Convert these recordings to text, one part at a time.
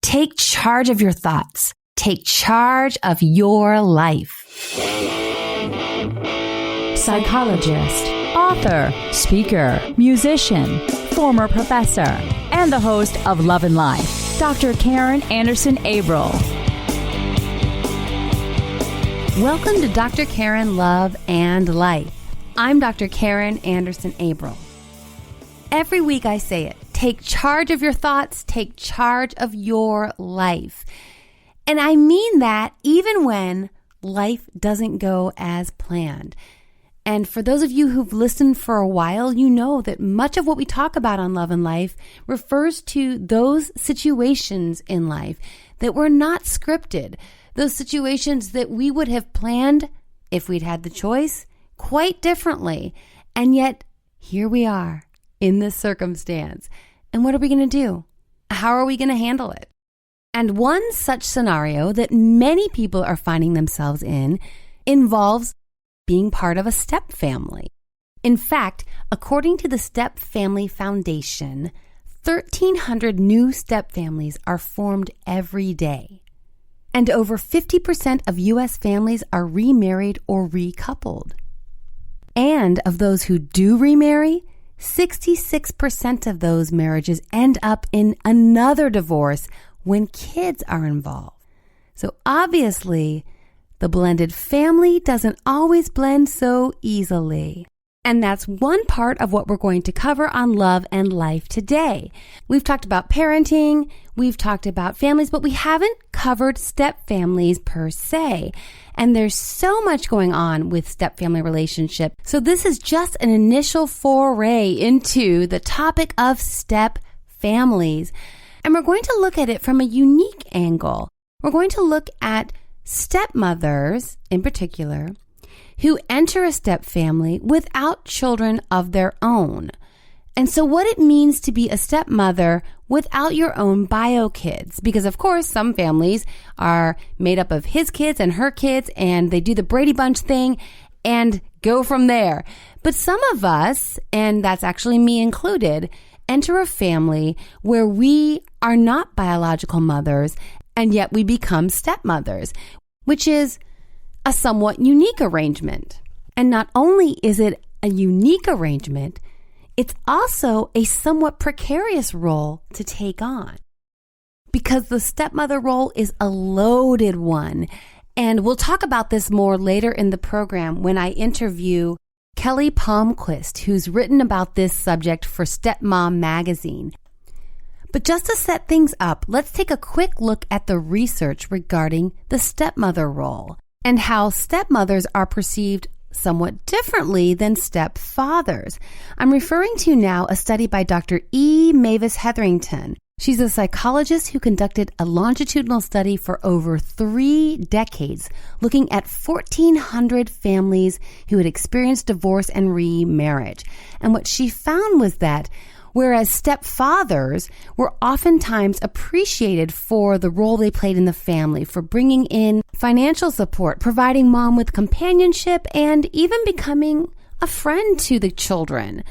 Take charge of your thoughts. Take charge of your life. Psychologist, author, speaker, musician, former professor, and the host of Love and Life, Dr. Karen Anderson-Abril. Welcome to Dr. Karen Love and Life. I'm Dr. Karen Anderson-Abril. Every week I say it, take charge of your thoughts, take charge of your life. And I mean that even when life doesn't go as planned. And for those of you who've listened for a while, you know that much of what we talk about on Love and Life refers to those situations in life that were not scripted, those situations that we would have planned, if we'd had the choice, quite differently. And yet, here we are in this circumstance. And what are we going to do? How are we going to handle it? And one such scenario that many people are finding themselves in involves being part of a step family. In fact, according to the Step Family Foundation, 1,300 new step families are formed every day. And over 50% of U.S. families are remarried or recoupled. And of those who do remarry, 66% of those marriages end up in another divorce when kids are involved. So obviously, the blended family doesn't always blend so easily. And that's one part of what we're going to cover on Love and Life today. We've talked about parenting, we've talked about families, but we haven't covered step families per se. And there's so much going on with step family relationship. So this is just an initial foray into the topic of step families. And we're going to look at it from a unique angle. We're going to look at stepmothers, in particular, who enter a step family without children of their own. And so what it means to be a stepmother without your own bio kids. Because of course, some families are made up of his kids and her kids, and they do the Brady Bunch thing and go from there. But some of us, and that's actually me included, enter a family where we are not biological mothers, and yet we become stepmothers, which is a somewhat unique arrangement. And not only is it a unique arrangement, it's also a somewhat precarious role to take on. Because the stepmother role is a loaded one. And we'll talk about this more later in the program when I interview Kelly Palmquist, who's written about this subject for Stepmom magazine. But just to set things up, let's take a quick look at the research regarding the stepmother role and how stepmothers are perceived somewhat differently than stepfathers. I'm referring to now a study by Dr. E. Mavis Hetherington. She's a psychologist who conducted a longitudinal study for over 3 decades, looking at 1,400 families who had experienced divorce and remarriage. And what she found was that whereas stepfathers were oftentimes appreciated for the role they played in the family, for bringing in financial support, providing mom with companionship, and even becoming a friend to the children.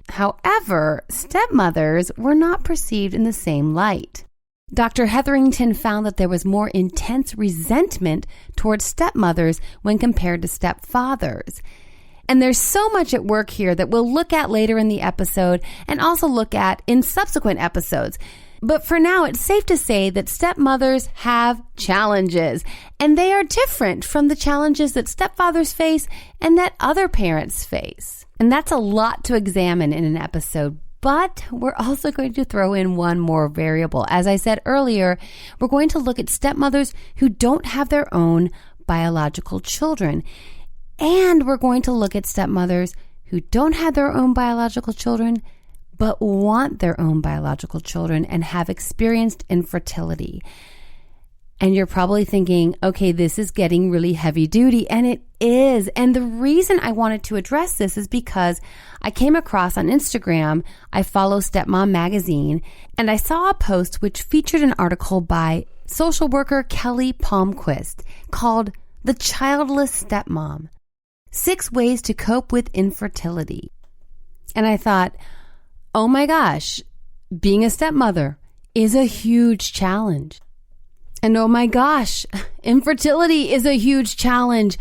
However, stepmothers were not perceived in the same light. Dr. Hetherington found that there was more intense resentment towards stepmothers when compared to stepfathers. And there's so much at work here that we'll look at later in the episode and also look at in subsequent episodes. But for now, it's safe to say that stepmothers have challenges, and they are different from the challenges that stepfathers face and that other parents face. And that's a lot to examine in an episode, but we're also going to throw in one more variable. As I said earlier, we're going to look at stepmothers who don't have their own biological children. And we're going to look at stepmothers who don't have their own biological children, but want their own biological children and have experienced infertility. And you're probably thinking, okay, this is getting really heavy duty, and it is. And the reason I wanted to address this is because I came across on Instagram, I follow Stepmom magazine, and I saw a post which featured an article by social worker Kelly Palmquist called The Childless Stepmom: 6 Ways to Cope with Infertility. And I thought, oh my gosh, being a stepmother is a huge challenge. And oh my gosh, infertility is a huge challenge.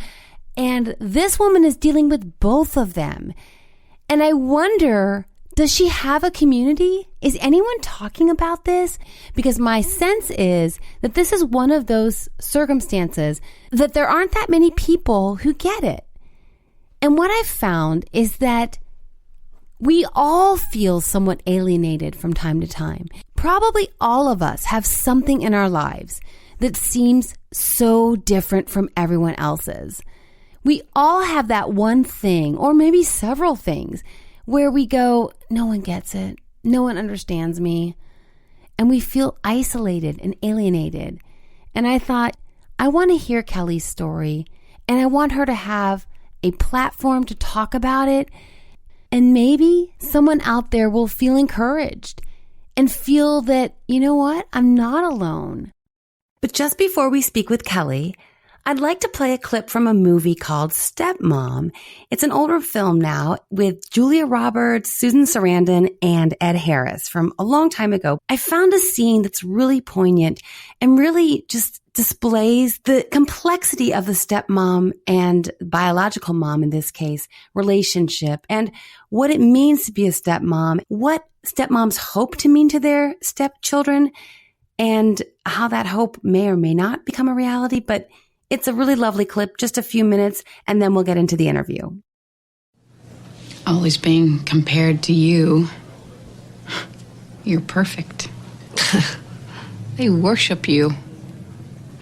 And this woman is dealing with both of them. And I wonder, does she have a community? Is anyone talking about this? Because my sense is that this is one of those circumstances that there aren't that many people who get it. And what I've found is that we all feel somewhat alienated from time to time. Probably all of us have something in our lives that seems so different from everyone else's. We all have that one thing, or maybe several things, where we go, no one gets it. No one understands me. And we feel isolated and alienated. And I thought, I want to hear Kelly's story, and I want her to have a platform to talk about it. And maybe someone out there will feel encouraged and feel that, you know what, I'm not alone. But just before we speak with Kelly, I'd like to play a clip from a movie called Stepmom. It's an older film now with Julia Roberts, Susan Sarandon, and Ed Harris from a long time ago. I found a scene that's really poignant and really just displays the complexity of the stepmom and biological mom, in this case, relationship, and what it means to be a stepmom, what stepmoms hope to mean to their stepchildren, and how that hope may or may not become a reality. But it's a really lovely clip, just a few minutes, and then we'll get into the interview. Always being compared to you. You're perfect. They worship you.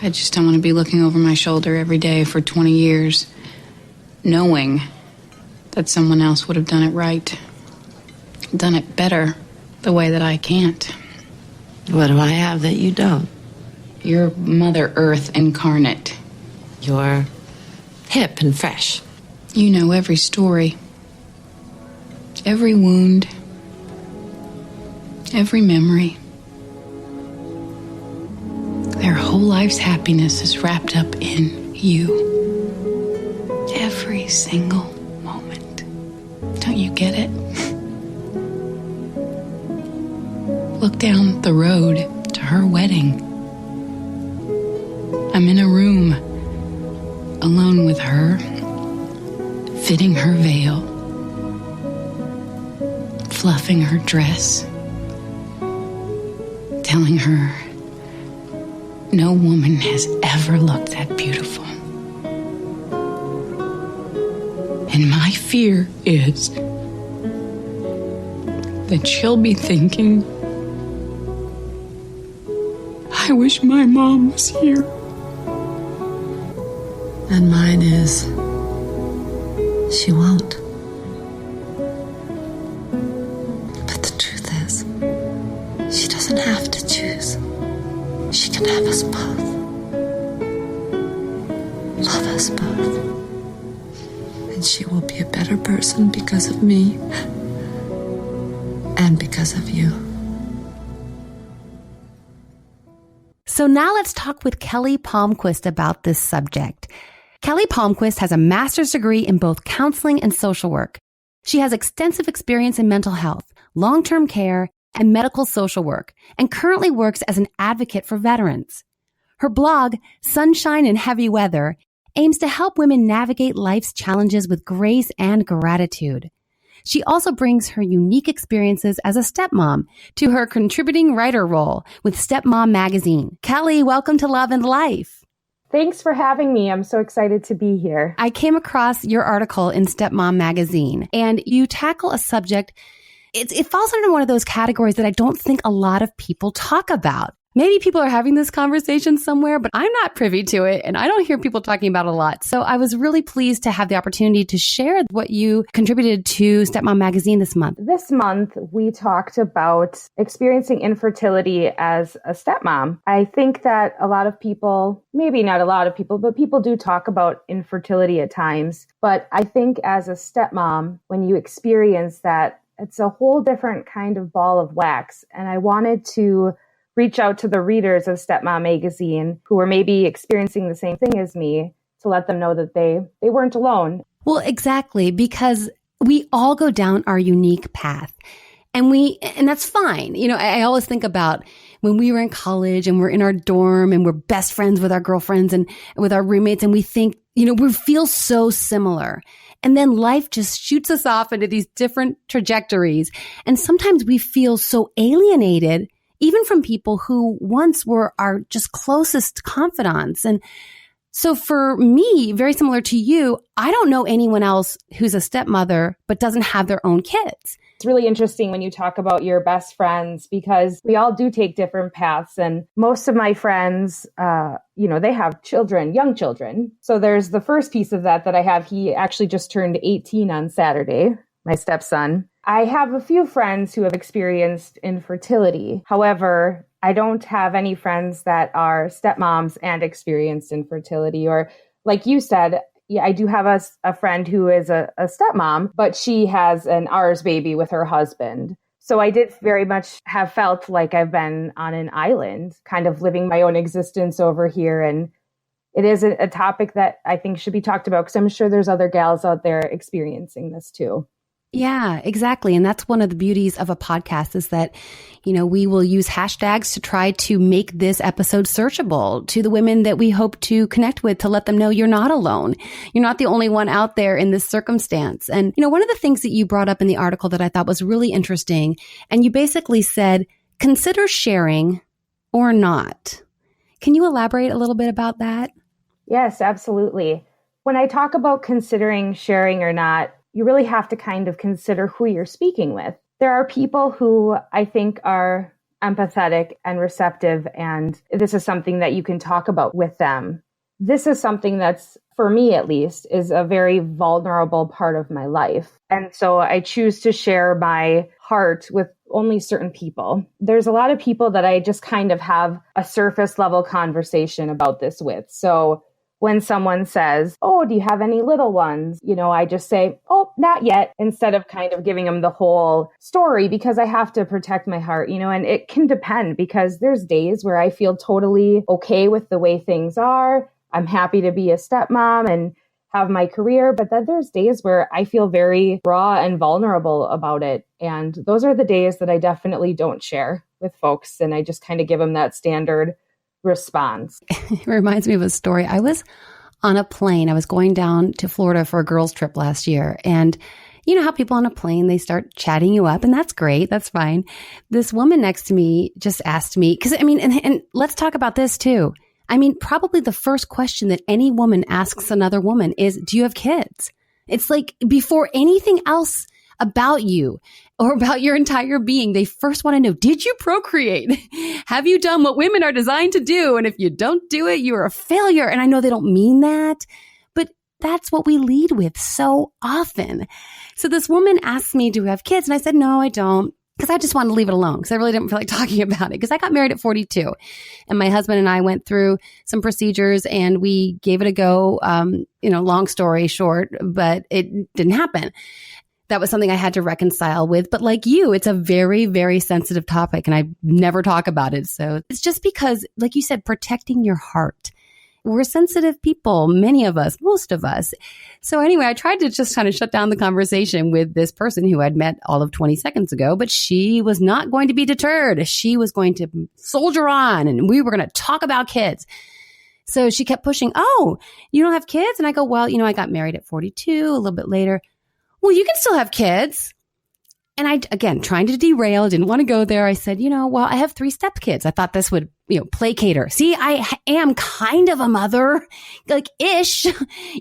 I just don't want to be looking over my shoulder every day for 20 years, knowing that someone else would have done it right, done it better the way that I can't. What do I have that you don't? You're Mother Earth incarnate. You're hip and fresh. You know every story, every wound, every memory. Their whole life's happiness is wrapped up in you. Every single moment. Don't you get it? Look down the road to her wedding. I'm in a room, alone with her, fitting her veil, fluffing her dress, telling her no woman has ever looked that beautiful. And my fear is that she'll be thinking, I wish my mom was here. And mine is, she won't. But the truth is, she doesn't have to choose. She can have us both. Love us both. And she will be a better person because of me and because of you. So now let's talk with Kelly Palmquist about this subject. Kelly Palmquist has a master's degree in both counseling and social work. She has extensive experience in mental health, long-term care, and medical social work, and currently works as an advocate for veterans. Her blog, Sunshine in Heavy Weather, aims to help women navigate life's challenges with grace and gratitude. She also brings her unique experiences as a stepmom to her contributing writer role with Stepmom magazine. Kelly, welcome to Love and Life. Thanks for having me. I'm so excited to be here. I came across your article in Stepmom magazine, and you tackle a subject. It falls under one of those categories that I don't think a lot of people talk about. Maybe people are having this conversation somewhere, but I'm not privy to it, and I don't hear people talking about it a lot. So I was really pleased to have the opportunity to share what you contributed to Stepmom magazine this month. This month, we talked about experiencing infertility as a stepmom. I think that a lot of people, maybe not a lot of people, but people do talk about infertility at times. But I think as a stepmom, when you experience that, it's a whole different kind of ball of wax. And I wanted to reach out to the readers of Stepmom magazine who were maybe experiencing the same thing as me to let them know that they weren't alone. Well, exactly, because we all go down our unique path. And that's fine. You know, I always think about when we were in college and we're in our dorm and we're best friends with our girlfriends and with our roommates, and we think, we feel so similar. And then life just shoots us off into these different trajectories. And sometimes we feel so alienated, even from people who once were our just closest confidants. And so for me, very similar to you, I don't know anyone else who's a stepmother but doesn't have their own kids. It's really interesting when you talk about your best friends, because we all do take different paths. And most of my friends, they have children, young children. So there's the first piece of that I have. He actually just turned 18 on Saturday, my stepson. I have a few friends who have experienced infertility. However, I don't have any friends that are stepmoms and experienced infertility. Or like you said, yeah, I do have a friend who is a stepmom, but she has an ours baby with her husband. So I did very much have felt like I've been on an island, kind of living my own existence over here. And it is a topic that I think should be talked about, because I'm sure there's other gals out there experiencing this too. Yeah, exactly. And that's one of the beauties of a podcast, is that, we will use hashtags to try to make this episode searchable to the women that we hope to connect with, to let them know you're not alone. You're not the only one out there in this circumstance. And, one of the things that you brought up in the article that I thought was really interesting, and you basically said, consider sharing or not. Can you elaborate a little bit about that? Yes, absolutely. When I talk about considering sharing or not, you really have to kind of consider who you're speaking with. There are people who I think are empathetic and receptive, and this is something that you can talk about with them. This is something that's, for me at least, is a very vulnerable part of my life. And so I choose to share my heart with only certain people. There's a lot of people that I just kind of have a surface level conversation about this with. So when someone says, "Oh, do you have any little ones?" I just say, "Oh, not yet," instead of kind of giving them the whole story, because I have to protect my heart, and it can depend, because there's days where I feel totally okay with the way things are. I'm happy to be a stepmom and have my career, but then there's days where I feel very raw and vulnerable about it. And those are the days that I definitely don't share with folks. And I just kind of give them that standard response. It reminds me of a story. I was on a plane. I was going down to Florida for a girls' trip last year. And you know how people on a plane, they start chatting you up, and that's great. That's fine. This woman next to me just asked me, because and let's talk about this too. Probably the first question that any woman asks another woman is, do you have kids? It's like before anything else about you or about your entire being, they first want to know, did you procreate? Have you done what women are designed to do? And if you don't do it, you're a failure. And I know they don't mean that, but that's what we lead with so often. So this woman asked me, do we have kids? And I said, no, I don't. Because I just wanted to leave it alone, because I really didn't feel like talking about it, because I got married at 42 and my husband and I went through some procedures and we gave it a go. Long story short, but it didn't happen. That was something I had to reconcile with. But like you, it's a very, very sensitive topic and I never talk about it. So it's just because, like you said, protecting your heart. We're sensitive people, many of us, most of us. So anyway, I tried to just kind of shut down the conversation with this person who I'd met all of 20 seconds ago, but she was not going to be deterred. She was going to soldier on and we were going to talk about kids. So she kept pushing, oh, you don't have kids? And I go, well, I got married at 42, a little bit later. Well, you can still have kids. And I, again, trying to derail, didn't want to go there. I said, well, I have 3 stepkids. I thought this would, placate her. See, I am kind of a mother, like ish.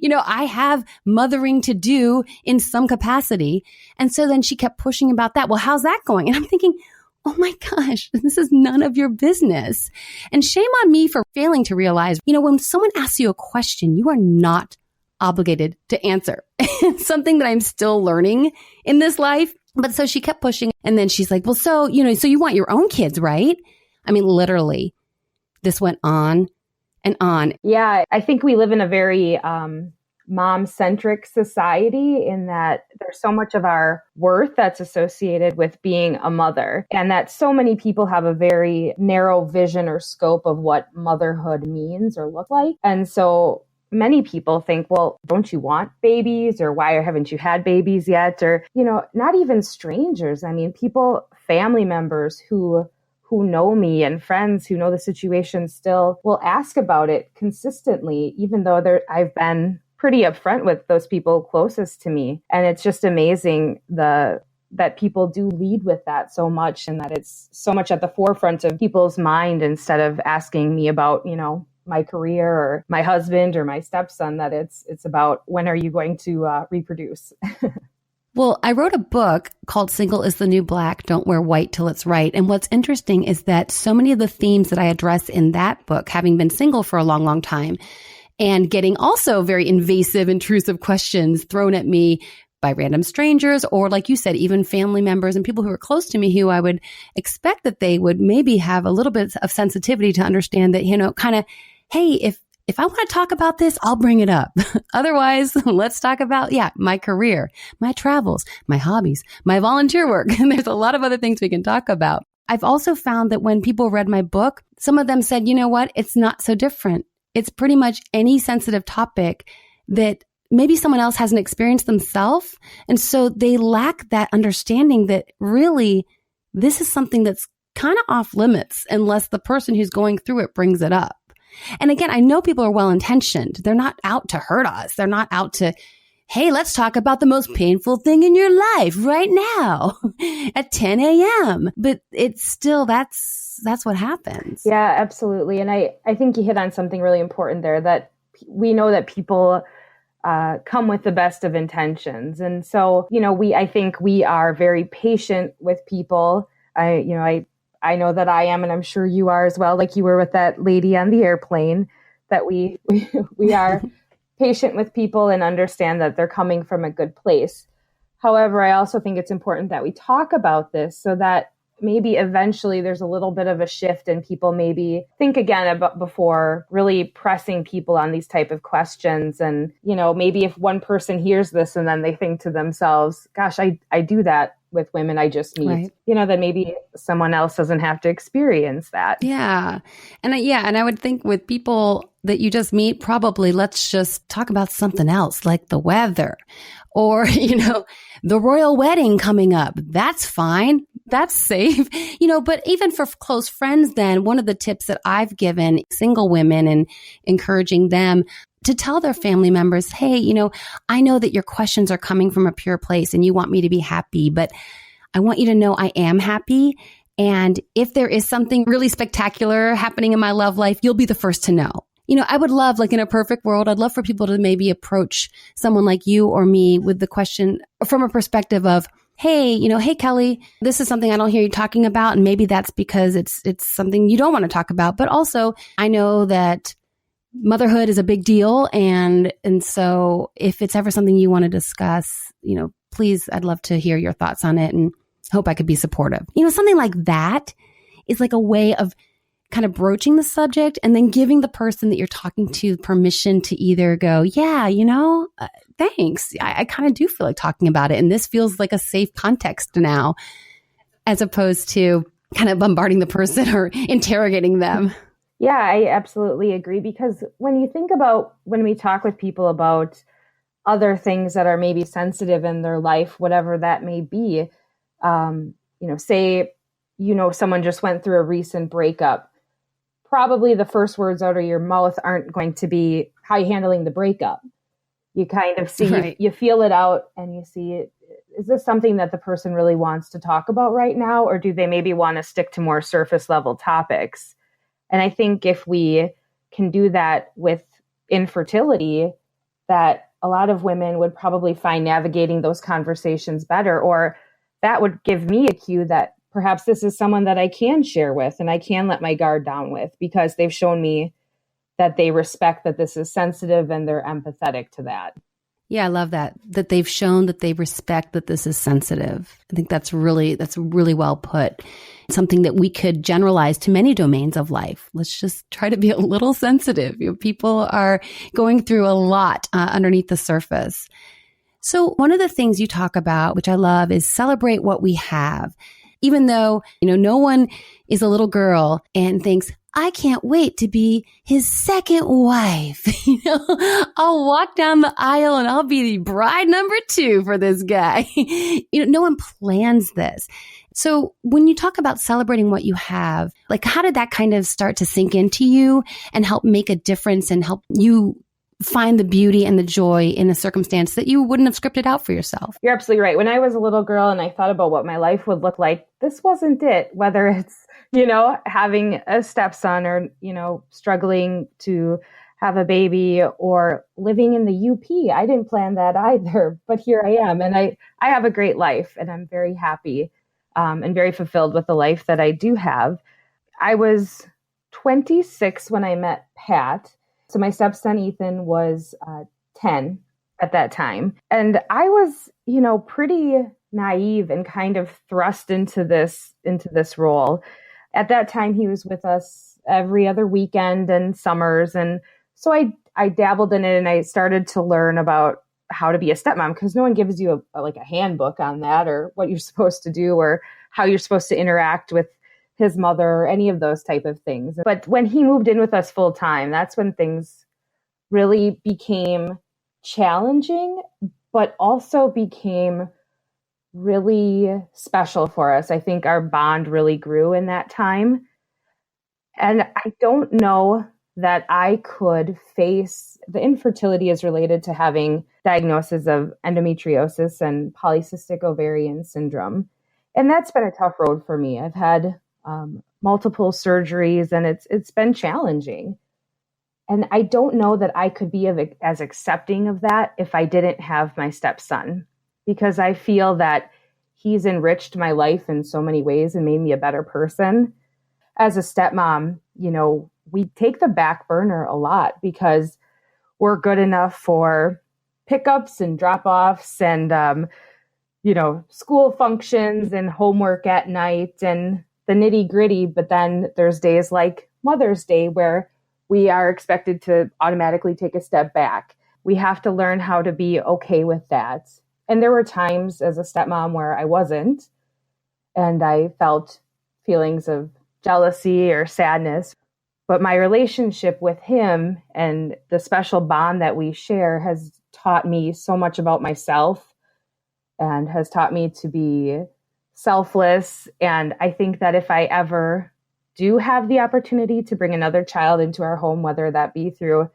I have mothering to do in some capacity. And so then she kept pushing about that. Well, how's that going? And I'm thinking, oh my gosh, this is none of your business. And shame on me for failing to realize, when someone asks you a question, you are not obligated to answer. It's something that I'm still learning in this life. But so she kept pushing. And then she's like, well, so you want your own kids, right? Literally, this went on and on. Yeah, I think we live in a very mom-centric society, in that there's so much of our worth that's associated with being a mother, and that so many people have a very narrow vision or scope of what motherhood means or look like. And so many people think, well, don't you want babies? Or why haven't you had babies yet? Or, not even strangers. People, family members who who know me and friends who know the situation still will ask about it consistently, even though I've been pretty upfront with those people closest to me. And it's just amazing that people do lead with that so much, and that it's so much at the forefront of people's mind instead of asking me about, my career or my husband or my stepson, that it's about when are you going to reproduce? Well, I wrote a book called Single is the New Black, Don't Wear White Till It's Right. And what's interesting is that so many of the themes that I address in that book, having been single for a long, long time and getting also very invasive, intrusive questions thrown at me by random strangers, or like you said, even family members and people who are close to me who I would expect that they would maybe have a little bit of sensitivity to understand that, kind of, hey, if I want to talk about this, I'll bring it up. Otherwise, let's talk about, my career, my travels, my hobbies, my volunteer work. And there's a lot of other things we can talk about. I've also found that when people read my book, some of them said, you know what? It's not so different. It's pretty much any sensitive topic that maybe someone else hasn't experienced themselves. And so they lack that understanding that really this is something that's kind of off limits unless the person who's going through it brings it up. And again, I know people are well-intentioned. They're not out to hurt us. They're not out to, hey, let's talk about the most painful thing in your life right now at 10 a.m. But it's still, that's what happens. Yeah, absolutely. And I think you hit on something really important there, that we know that people come with the best of intentions. And so, I think we are very patient with people. I know that I am, and I'm sure you are as well, like you were with that lady on the airplane, that we are patient with people and understand that they're coming from a good place. However, I also think it's important that we talk about this so that maybe eventually there's a little bit of a shift and people maybe think again about before really pressing people on these type of questions. And, maybe if one person hears this and then they think to themselves, gosh, I do that with women I just meet, right. Then maybe someone else doesn't have to experience that. Yeah. And I would think with people that you just meet, probably let's just talk about something else like the weather or, the royal wedding coming up. That's fine. That's safe, but even for close friends, then one of the tips that I've given single women and encouraging them to tell their family members, hey, I know that your questions are coming from a pure place and you want me to be happy, but I want you to know I am happy. And if there is something really spectacular happening in my love life, you'll be the first to know. I would love, like in a perfect world, I'd love for people to maybe approach someone like you or me with the question from a perspective of, hey, hey, Kelly, this is something I don't hear you talking about. And maybe that's because it's something you don't want to talk about. But also, I know that motherhood is a big deal. And so if it's ever something you want to discuss, please, I'd love to hear your thoughts on it and hope I could be supportive. Something like that is like a way of kind of broaching the subject and then giving the person that you're talking to permission to either go, yeah, thanks. I kind of do feel like talking about it. And this feels like a safe context now, as opposed to kind of bombarding the person or interrogating them. Yeah, I absolutely agree. Because when you think about when we talk with people about other things that are maybe sensitive in their life, whatever that may be, say, someone just went through a recent breakup, probably the first words out of your mouth aren't going to be, how are you handling the breakup? You kind of see, right. you feel it out and you see it. Is this something that the person really wants to talk about right now? Or do they maybe want to stick to more surface level topics? And I think if we can do that with infertility, that a lot of women would probably find navigating those conversations better, or that would give me a cue that perhaps this is someone that I can share with and I can let my guard down with, because they've shown me that they respect that this is sensitive and they're empathetic to that. Yeah, I love that they've shown that they respect that this is sensitive. I think that's really well put. Something that we could generalize to many domains of life. Let's just try to be a little sensitive. People are going through a lot underneath the surface. So one of the things you talk about, which I love, is celebrate what we have. Even though, no one is a little girl and thinks, I can't wait to be his second wife. I'll walk down the aisle and I'll be the bride number 2 for this guy. No one plans this. So when you talk about celebrating what you have, like how did that kind of start to sink into you and help make a difference and help you find the beauty and the joy in a circumstance that you wouldn't have scripted out for yourself? You're absolutely right. When I was a little girl and I thought about what my life would look like, this wasn't it. Whether it's, having a stepson or, struggling to have a baby or living in the UP. I didn't plan that either, but here I am. And I have a great life and I'm very happy and very fulfilled with the life that I do have. I was 26 when I met Pat. So my stepson, Ethan, was 10 at that time. And I was, pretty naive and kind of thrust into this role. At that time, he was with us every other weekend and summers. And so I dabbled in it and I started to learn about how to be a stepmom because no one gives you a handbook on that or what you're supposed to do or how you're supposed to interact with his mother or any of those type of things. But when he moved in with us full time, that's when things really became challenging, but also became really special for us. I think our bond really grew in that time. And I don't know that I could face the infertility is related to having diagnosis of endometriosis and polycystic ovarian syndrome. And that's been a tough road for me. I've had multiple surgeries and it's been challenging. And I don't know that I could be as accepting of that if I didn't have my stepson, because I feel that he's enriched my life in so many ways and made me a better person. As a stepmom, we take the back burner a lot because we're good enough for pickups and drop-offs and, school functions and homework at night and the nitty-gritty. But then there's days like Mother's Day where we are expected to automatically take a step back. We have to learn how to be okay with that. And there were times as a stepmom where I wasn't, and I felt feelings of jealousy or sadness. But my relationship with him and the special bond that we share has taught me so much about myself and has taught me to be selfless. And I think that if I ever do have the opportunity to bring another child into our home, whether that be through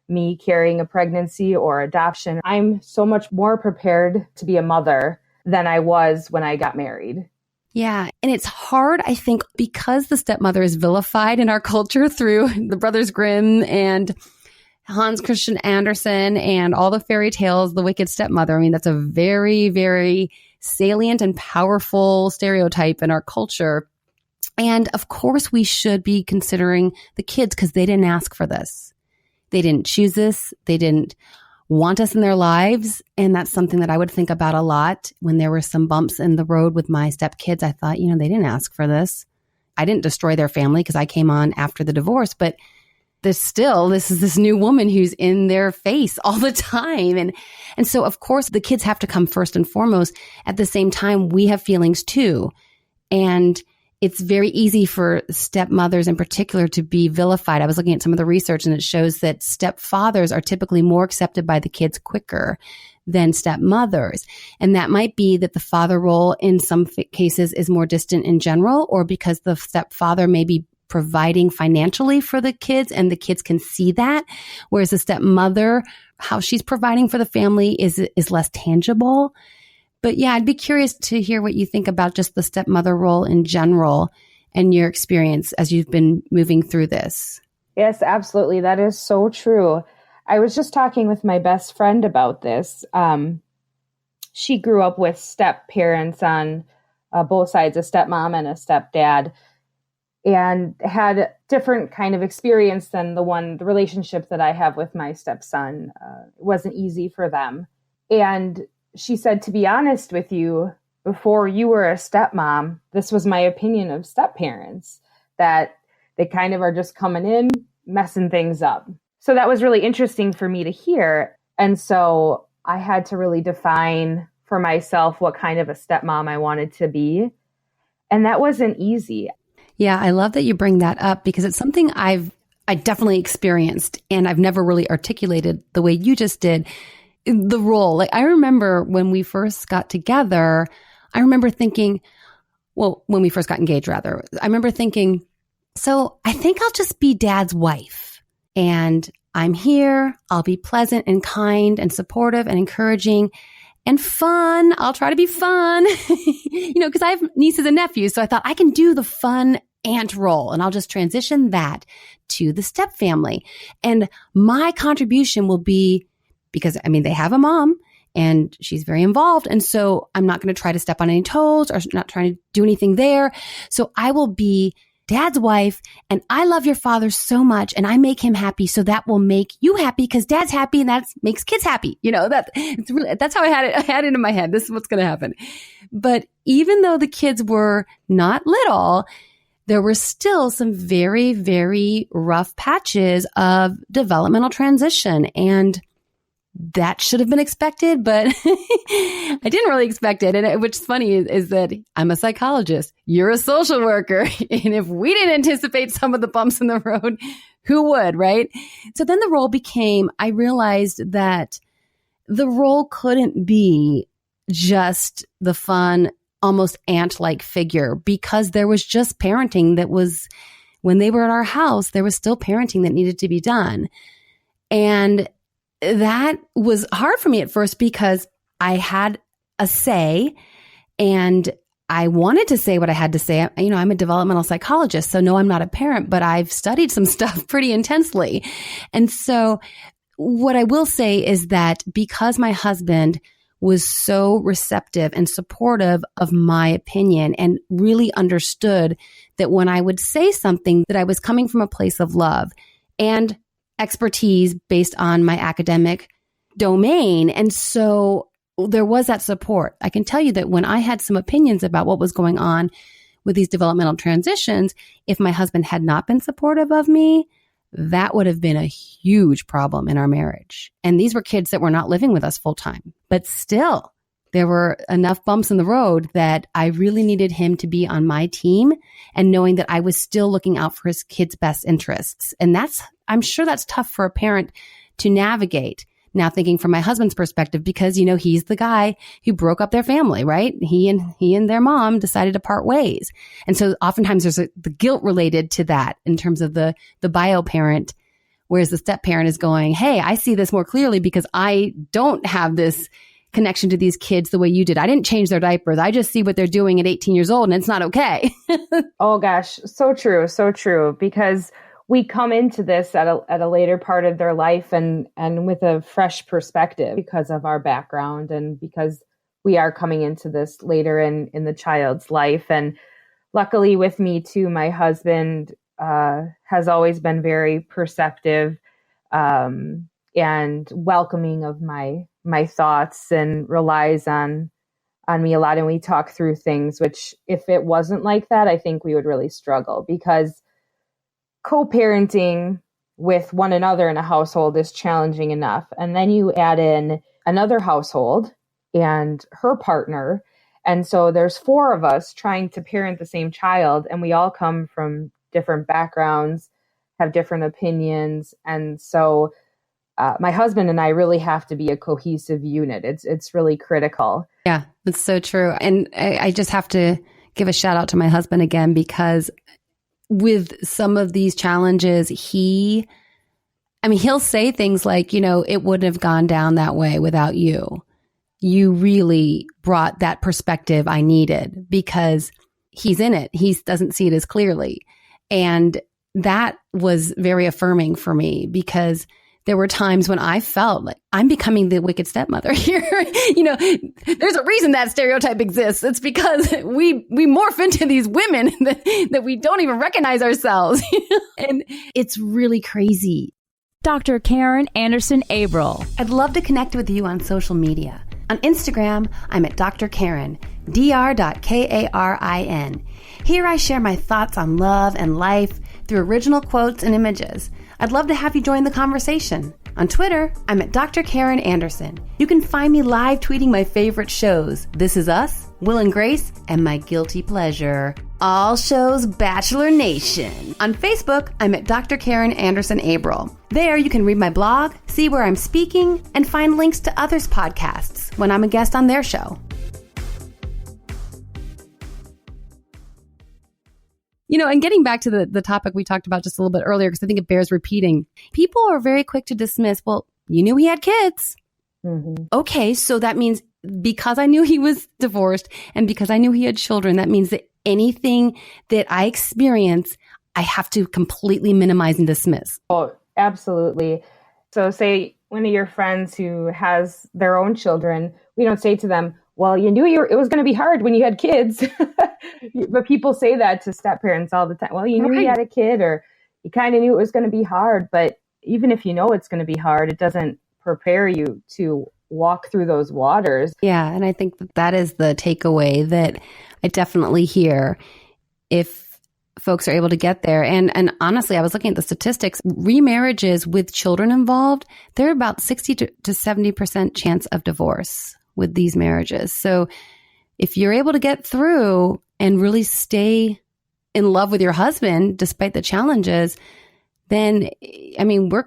me carrying a pregnancy or adoption, I'm so much more prepared to be a mother than I was when I got married. Yeah. And it's hard, I think, because the stepmother is vilified in our culture through the Brothers Grimm and Hans Christian Andersen and all the fairy tales, the wicked stepmother. I mean, that's a very, very salient and powerful stereotype in our culture. And of course, we should be considering the kids because they didn't ask for this. They didn't choose this. They didn't want us in their lives. And that's something that I would think about a lot when there were some bumps in the road with my stepkids. I thought, they didn't ask for this. I didn't destroy their family because I came on after the divorce, but this is this new woman who's in their face all the time. And so of course the kids have to come first and foremost. At the same time, we have feelings too. And it's very easy for stepmothers in particular to be vilified. I was looking at some of the research and it shows that stepfathers are typically more accepted by the kids quicker than stepmothers. And that might be that the father role in some cases is more distant in general, or because the stepfather may be providing financially for the kids and the kids can see that. Whereas the stepmother, how she's providing for the family is less tangible. But yeah, I'd be curious to hear what you think about just the stepmother role in general and your experience as you've been moving through this. Yes, absolutely. That is so true. I was just talking with my best friend about this. She grew up with step parents on both sides, a stepmom and a stepdad, and had different kind of experience than the relationship that I have with my stepson. It wasn't easy for them. And she said, to be honest with you, before you were a stepmom, this was my opinion of stepparents, that they kind of are just coming in, messing things up. So that was really interesting for me to hear. And so I had to really define for myself what kind of a stepmom I wanted to be. And that wasn't easy. Yeah, I love that you bring that up because it's something I definitely experienced and I've never really articulated the way you just did. The role. Like I remember when we first got together, I remember thinking, well, when we first got engaged, rather, I remember thinking, so I think I'll just be Dad's wife. And I'm here. I'll be pleasant and kind and supportive and encouraging and fun. I'll try to be fun, because I have nieces and nephews. So I thought I can do the fun aunt role, and I'll just transition that to the step family. And my contribution will be, because they have a mom and she's very involved. And so I'm not going to try to step on any toes or not trying to do anything there. So I will be Dad's wife, and I love your father so much, and I make him happy. So that will make you happy because Dad's happy, and that makes kids happy. That's how I had it. I had it in my head. This is what's going to happen. But even though the kids were not little, there were still some very, very rough patches of developmental transition. And that should have been expected, but I didn't really expect it. And which is funny is that I'm a psychologist. You're a social worker. And if we didn't anticipate some of the bumps in the road, who would, right? So then the role became, I realized that the role couldn't be just the fun, almost aunt-like figure, because there was just parenting that was, when they were at our house, there was still parenting that needed to be done. And that was hard for me at first because I had a say and I wanted to say what I had to say. I'm a developmental psychologist, so no, I'm not a parent, but I've studied some stuff pretty intensely. And so what I will say is that because my husband was so receptive and supportive of my opinion and really understood that when I would say something that I was coming from a place of love and expertise based on my academic domain. And so there was that support. I can tell you that when I had some opinions about what was going on with these developmental transitions, if my husband had not been supportive of me, that would have been a huge problem in our marriage. And these were kids that were not living with us full time. But still, there were enough bumps in the road that I really needed him to be on my team and knowing that I was still looking out for his kids' best interests. And I'm sure that's tough for a parent to navigate. Now thinking from my husband's perspective, because, he's the guy who broke up their family, right? He and their mom decided to part ways. And so oftentimes there's the guilt related to that in terms of the bio parent, whereas the step parent is going, hey, I see this more clearly because I don't have this connection to these kids the way you did. I didn't change their diapers. I just see what they're doing at 18 years old and it's not okay. Oh gosh, so true, so true. Because we come into this at a later part of their life and with a fresh perspective because of our background and because we are coming into this later in the child's life. And luckily with me too, my husband has always been very perceptive and welcoming of my thoughts and relies on me a lot. And we talk through things, which if it wasn't like that, I think we would really struggle because co-parenting with one another in a household is challenging enough. And then you add in another household and her partner. And so there's 4 of us trying to parent the same child. And we all come from different backgrounds, have different opinions. And so my husband and I really have to be a cohesive unit. It's really critical. Yeah, that's so true. And I just have to give a shout out to my husband again, because with some of these challenges, he'll say things like, it wouldn't have gone down that way without you. You really brought that perspective I needed because he's in it. He doesn't see it as clearly. And that was very affirming for me because there were times when I felt like I'm becoming the wicked stepmother here. There's a reason that stereotype exists. It's because we morph into these women that we don't even recognize ourselves. And it's really crazy. Dr. Karen Anderson-Abril. I'd love to connect with you on social media. On Instagram, I'm at Dr. Karen, dr.karin. Here I share my thoughts on love and life through original quotes and images. I'd love to have you join the conversation. On Twitter, I'm at Dr. Karen Anderson. You can find me live tweeting my favorite shows, This Is Us, Will and Grace, and my guilty pleasure, All Shows Bachelor Nation. On Facebook, I'm at Dr. Karen Anderson-Abril. There you can read my blog, see where I'm speaking, and find links to others' podcasts when I'm a guest on their show. And getting back to the topic we talked about just a little bit earlier, because I think it bears repeating. People are very quick to dismiss, well, you knew he had kids. Mm-hmm. Okay, so that means because I knew he was divorced and because I knew he had children, that means that anything that I experience, I have to completely minimize and dismiss. Oh, absolutely. So say one of your friends who has their own children, we don't say to them, well, you knew it was going to be hard when you had kids. But people say that to step parents all the time. Well, you knew you had a kid, or you kind of knew it was going to be hard. But even if you know it's going to be hard, it doesn't prepare you to walk through those waters. Yeah. And I think that is the takeaway that I definitely hear if folks are able to get there. And honestly, I was looking at the statistics. Remarriages with children involved, they're about 60 to 70% chance of divorce with these marriages. So if you're able to get through and really stay in love with your husband, despite the challenges, then, I mean, we're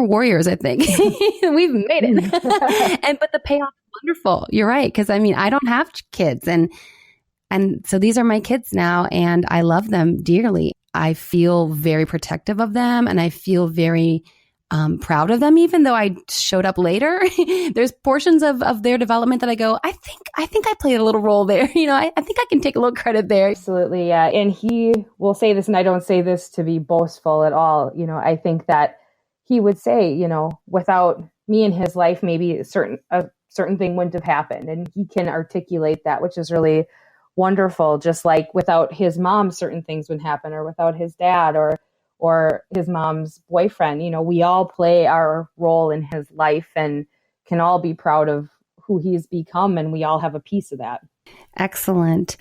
warriors, I think. We've made it. But the payoff is wonderful. You're right. Cause I mean, I don't have kids and so these are my kids now and I love them dearly. I feel very protective of them and I feel very proud of them, even though I showed up later. There's portions of their development that I go, I think I played a little role there. I think I can take a little credit there. Absolutely. Yeah. And he will say this, and I don't say this to be boastful at all. I think that he would say, without me in his life, maybe a certain thing wouldn't have happened. And he can articulate that, which is really wonderful. Just like without his mom, certain things wouldn't happen, or without his dad or his mom's boyfriend. We all play our role in his life and can all be proud of who he's become. And we all have a piece of that. Excellent.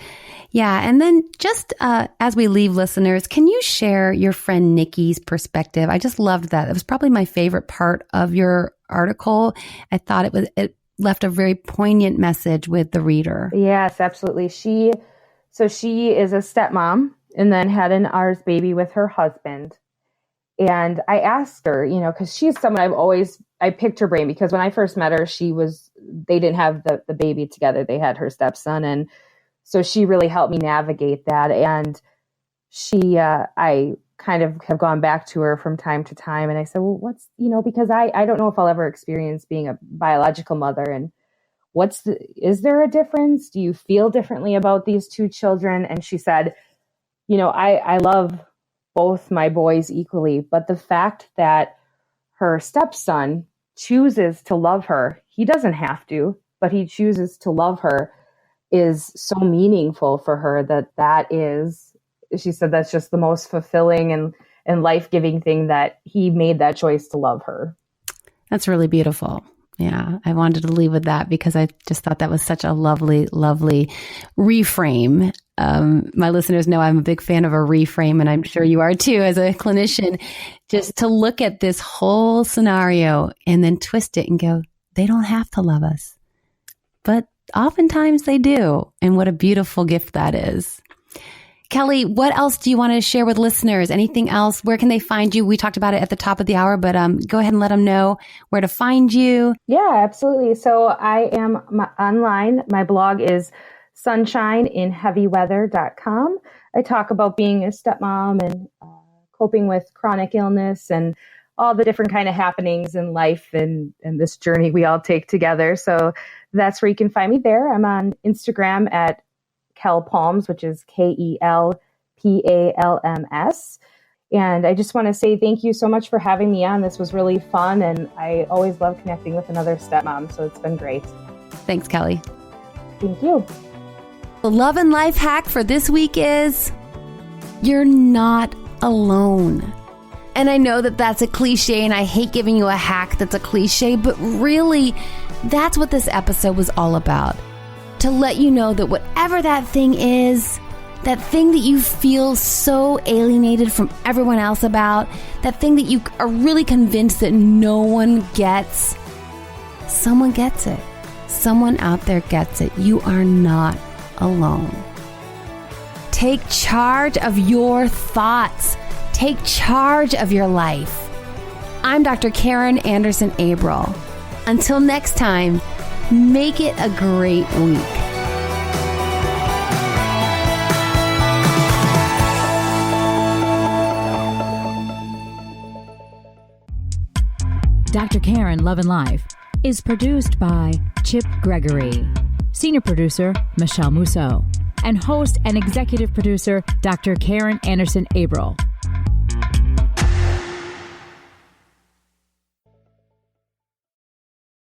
Yeah. And then just as we leave listeners, can you share your friend Nikki's perspective? I just loved that. It was probably my favorite part of your article. I thought it left a very poignant message with the reader. Yes, absolutely. She is a stepmom and then had an ours baby with her husband. And I asked her, because she's someone I picked her brain because when I first met her, they didn't have the baby together. They had her stepson. And so she really helped me navigate that. And I kind of have gone back to her from time to time. And I said, well, because I don't know if I'll ever experience being a biological mother. And is there a difference? Do you feel differently about these two children? And she said, I love both my boys equally, but the fact that her stepson chooses to love her, he doesn't have to, but he chooses to love her, is so meaningful for her she said that's just the most fulfilling and life-giving thing that he made that choice to love her. That's really beautiful. Yeah, I wanted to leave with that because I just thought that was such a lovely, lovely reframe. My listeners know I'm a big fan of a reframe, and I'm sure you are too as a clinician, just to look at this whole scenario and then twist it and go, they don't have to love us. But oftentimes they do. And what a beautiful gift that is. Kelly, what else do you want to share with listeners? Anything else? Where can they find you? We talked about it at the top of the hour, but go ahead and let them know where to find you. Yeah, absolutely. So I am online. My blog is sunshineinheavyweather.com. I talk about being a stepmom and coping with chronic illness and all the different kind of happenings in life and this journey we all take together. So that's where you can find me there. I'm on Instagram at Kelpalms, which is KELPALMS. And I just want to say thank you so much for having me on. This was really fun, and I always love connecting with another stepmom, so it's been great. Thanks, Kelly. Thank you. The love and life hack for this week is you're not alone. And I know that that's a cliche, and I hate giving you a hack that's a cliche, but really, that's what this episode was all about. To let you know that whatever that thing is, that thing that you feel so alienated from everyone else about, that thing that you are really convinced that no one gets, someone gets it. Someone out there gets it. You are not alone. Take charge of your thoughts. Take charge of your life. I'm Dr. Karen Anderson Abril. Until next time, make it a great week. Dr. Karen Love and Life is produced by Chip Gregory, senior producer Michelle Musso, and host and executive producer Dr. Karen Anderson Abril.